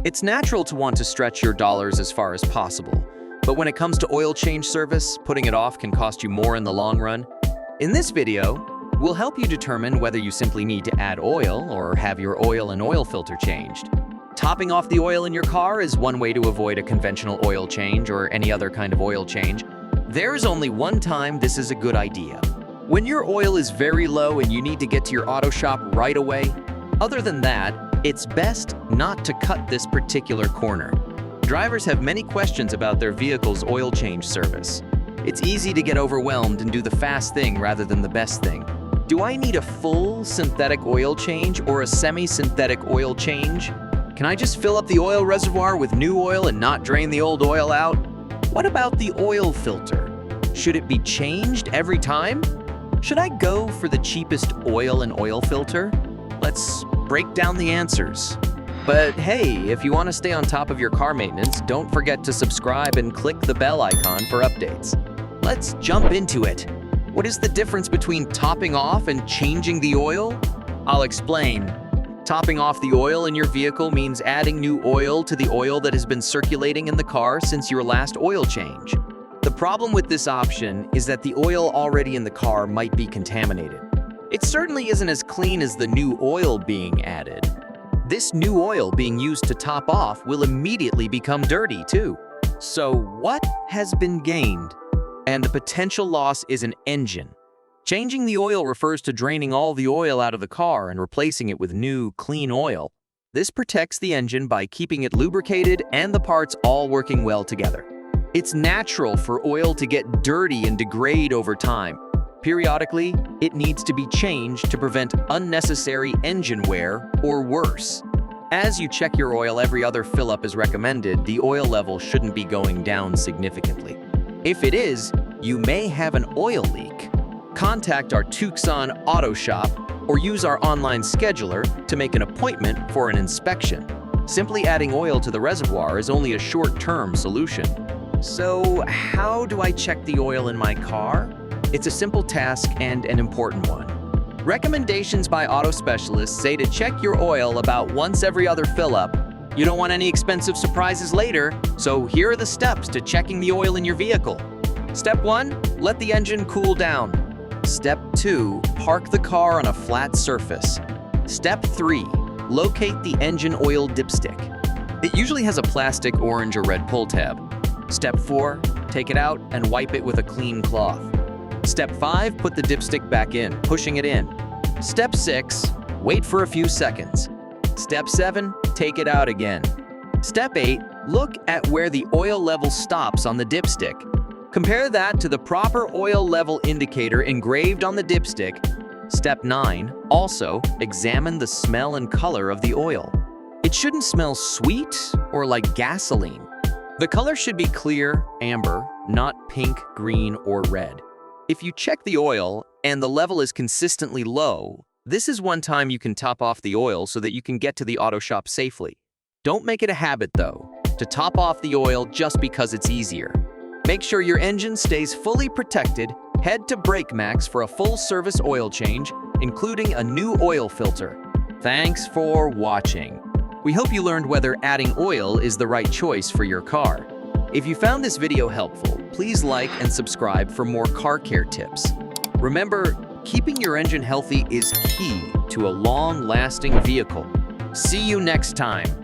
It's natural to want to stretch your dollars as far as possible, but when it comes to oil change service, putting it off can cost you more in the long run. In this video, we'll help you determine whether you simply need to add oil or have your oil and oil filter changed. Topping off the oil in your car is one way to avoid a conventional oil change or any other kind of oil change. There's only one time this is a good idea. When your oil is very low and you need to get to your auto shop right away. Other than that, it's best not to cut this particular corner. Drivers have many questions about their vehicle's oil change service. It's easy to get overwhelmed and do the fast thing rather than the best thing. Do I need a full synthetic oil change or a semi-synthetic oil change? Can I just fill up the oil reservoir with new oil and not drain the old oil out? What about the oil filter? Should it be changed every time? Should I go for the cheapest oil and oil filter? Let's break down the answers. But hey, if you want to stay on top of your car maintenance, don't forget to subscribe and click the bell icon for updates. Let's jump into it. What is the difference between topping off and changing the oil? I'll explain. Topping off the oil in your vehicle means adding new oil to the oil that has been circulating in the car since your last oil change. The problem with this option is that the oil already in the car might be contaminated. It certainly isn't as clean as the new oil being added. This new oil being used to top off will immediately become dirty too. So what has been gained? And the potential loss is an engine. Changing the oil refers to draining all the oil out of the car and replacing it with new, clean oil. This protects the engine by keeping it lubricated and the parts all working well together. It's natural for oil to get dirty and degrade over time. Periodically, it needs to be changed to prevent unnecessary engine wear or worse. As you check your oil every other fill-up as recommended, the oil level shouldn't be going down significantly. If it is, you may have an oil leak. Contact our Tucson Auto Shop or use our online scheduler to make an appointment for an inspection. Simply adding oil to the reservoir is only a short-term solution. So, how do I check the oil in my car? It's a simple task and an important one. Recommendations by auto specialists say to check your oil about once every other fill-up. You don't want any expensive surprises later, so here are the steps to checking the oil in your vehicle. Step 1, let the engine cool down. Step 2, park the car on a flat surface. Step 3, locate the engine oil dipstick. It usually has a plastic orange or red pull tab. Step 4, take it out and wipe it with a clean cloth. Step 5, put the dipstick back in, pushing it in. Step 6, wait for a few seconds. Step 7, take it out again. Step 8, look at where the oil level stops on the dipstick. Compare that to the proper oil level indicator engraved on the dipstick. Step 9, also examine the smell and color of the oil. It shouldn't smell sweet or like gasoline. The color should be clear, amber, not pink, green, or red. If you check the oil and the level is consistently low, this is one time you can top off the oil so that you can get to the auto shop safely. Don't make it a habit, though, to top off the oil just because it's easier. Make sure your engine stays fully protected. Head to BrakeMax for a full-service oil change, including a new oil filter. Thanks for watching. We hope you learned whether adding oil is the right choice for your car. If you found this video helpful, please like and subscribe for more car care tips. Remember, keeping your engine healthy is key to a long-lasting vehicle. See you next time.